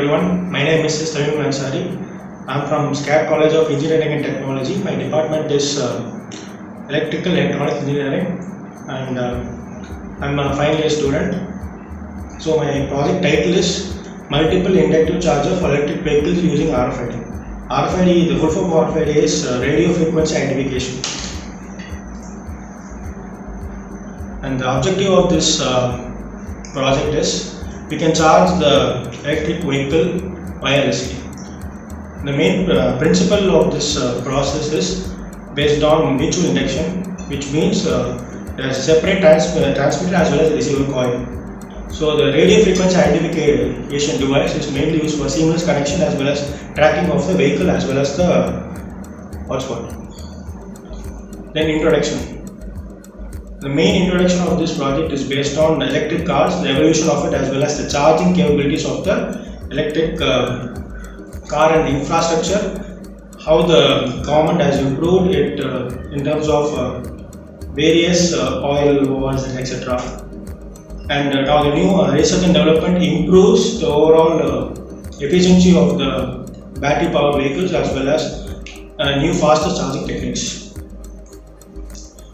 everyone. My name is Tamim Ansari. I'm from SCAT College of Engineering and Technology. My department is Electrical Electronics Engineering, and I'm a final year student. So my project title is Multiple Inductive Charger for Electric Vehicles using RFID. RFID, the full form of RFID is Radio Frequency Identification. And the objective of this project is we can charge the electric vehicle wirelessly. The main principle of this process is based on mutual induction, which means there is a separate transmitter as well as the receiver coil. So the radio frequency identification device is mainly used for seamless connection as well as tracking of the vehicle as well as the hotspot. Then introduction. The main introduction of this project is based on electric cars, the evolution of it as well as the charging capabilities of the electric car and infrastructure, how the government has improved it in terms of various oil wars and etc. And how the new research and development improves the overall efficiency of the battery powered vehicles as well as new faster charging techniques.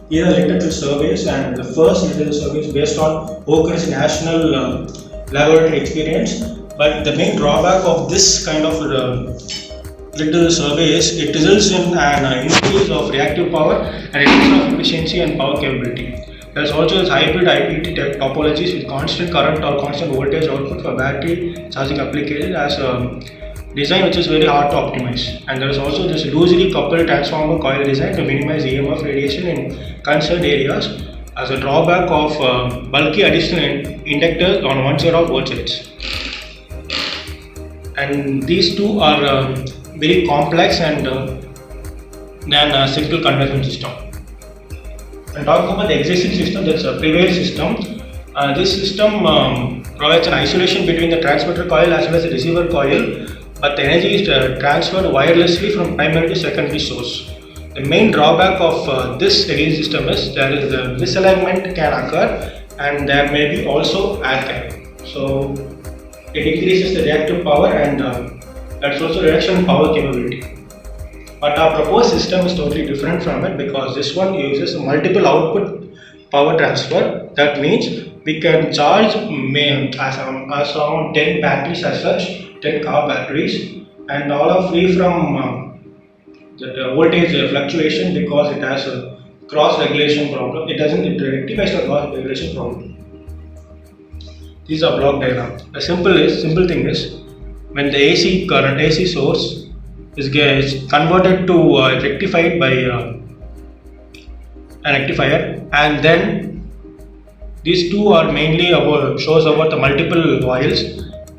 Here are literature surveys, and the first literature survey is based on Oakers National Laboratory Experience. But the main drawback of this kind of literature survey is it results in an increase of reactive power and increase of efficiency and power capability. There is also this hybrid IPT topologies with constant current or constant voltage output for battery charging applications as a design which is very hard to optimize. And there is also this loosely coupled transformer coil design to minimize EMF radiation in concerned areas as a drawback of bulky additional inductors on one side of both sides. And these two are very complex and than a simple conversion system. And talking about the existing system, that's a Prevail system. This system provides an isolation between the transmitter coil as well as the receiver coil, but the energy is transferred wirelessly from primary to secondary source. The main drawback of this again system is there is a misalignment can occur and there may be also air gap. So it increases the reactive power and that's also reduction in power capability. But our proposed system is totally different from it because this one uses a multiple output power transfer. That means we can charge as around 10 batteries as such, 10 car batteries, and all are free from the voltage fluctuation because it has a cross regulation problem. It rectifies the cross regulation problem. These are block diagram. The simple thing is when the AC current, AC source is converted to rectified by a rectifier, and then these two are mainly shows about the multiple coils,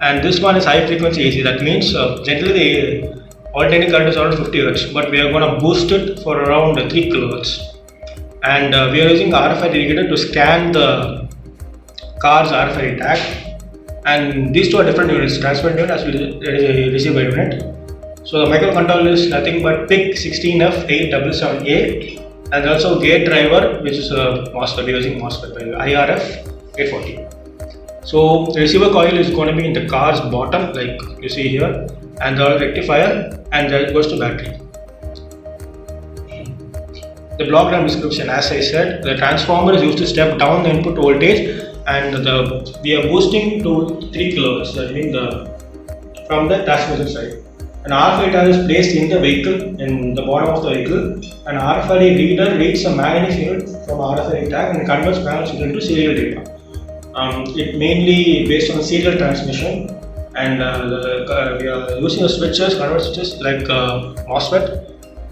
and this one is high frequency AC. That means generally the alternating current is around 50 Hz, but we are going to boost it for around 3 kHz. And we are using RFID indicator to scan the car's RFID tag. And these two are different units, transmitter unit as well as receiver unit. So the microcontroller is nothing but PIC 16F877A, and also gate driver, which is a MOSFET. We are using MOSFET IRF 840. So the receiver coil is going to be in the car's bottom, like you see here, and the rectifier, and that goes to battery. The block diagram description, as I said, the transformer is used to step down the input voltage, and we are boosting to 3 kHz. That means from the transmitter side. An RFID tag is placed in the vehicle, in the bottom of the vehicle. An RFID reader reads a magnetic field from RFID tag and converts panel signal into serial data. It mainly based on serial transmission, and we are using switches, converter switches like MOSFET,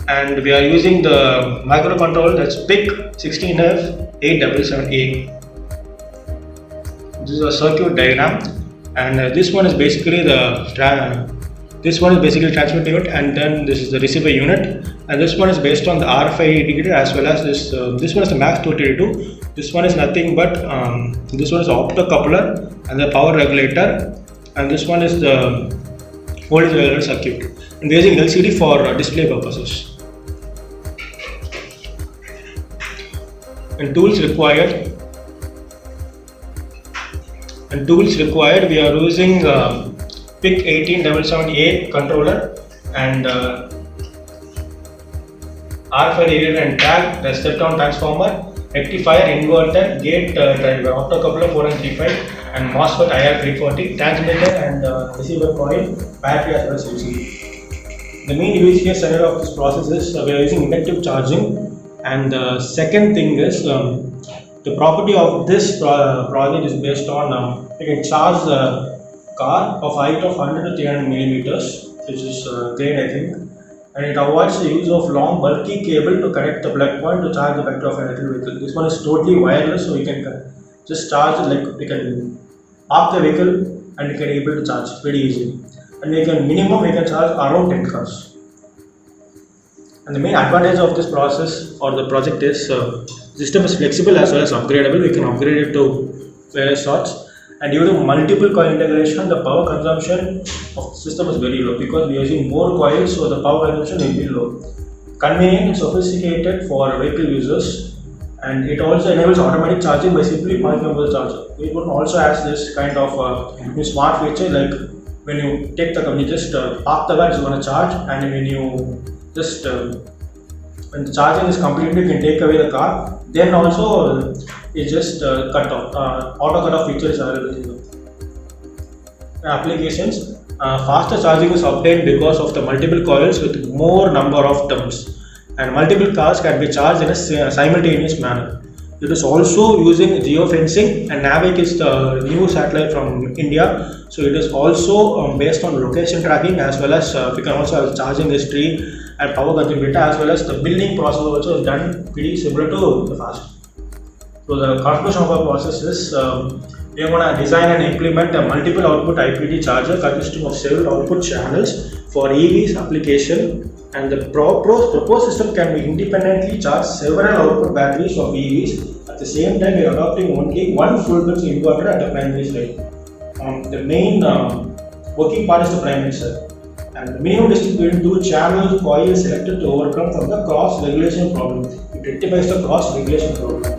and we are using the microcontroller that's PIC 16F877A. This is a circuit diagram, and this one is basically transmitter unit, and then this is the receiver unit, and this one is based on the RFID indicator as well as this one is the MAX232. This one is nothing but this one is the optocoupler and the power regulator, and this one is the voltage regulator circuit, and we are using LCD for display purposes. And tools required, we are using PIC 1877A controller and R5 area and tag, the step down transformer, rectifier, inverter, gate driver, optocoupler 4135 and MOSFET IR340, transmitter and receiver coil, battery as well as LCD. The main use case scenario of this process is we are using inductive charging, and the second thing is the property of this project is based on you can charge the car of height of 100 to 300 millimeters, which is great I think. And it avoids the use of long bulky cable to connect the plug point to charge the battery of an electric vehicle. This one is totally wireless, so you can just charge it, like you can park the vehicle and you can able to charge very easily. And you can charge around 10 cars. And the main advantage of this process or the project is system is flexible as well as upgradable. We can upgrade it to various sorts. And due to multiple coil integration, the power consumption of the system is very low because we are using more coils, so the power consumption will be low. Convenient and sophisticated for vehicle users, and it also enables automatic charging by simply pointing over the charger. It also has this kind of smart feature, like when you take the car, you just park the car, it's going to charge, and when you just when the charging is completed, you can take away the car. Then also it just cut off. Auto cut off feature is available in the applications. Faster charging is obtained because of the multiple coils with more number of turns, and multiple cars can be charged in a simultaneous manner. It is also using geofencing, and NAVIC is the new satellite from India, so it is also based on location tracking, as well as we can also have charging history and power consumption data, as well as the building process also is done pretty similar to the fast. So the conclusion of our process is we are going to design and implement a multiple output IPD charger consisting of several output channels for EVs application, and the proposed system can be independently charge several output batteries of EVs. At the same time, we are adopting only one full bridge inverter at the primary side. The main working part is the primary side, and the minimum distance between two channel coil is selected to overcome from the cross regulation problem. It rectifies the cross regulation problem.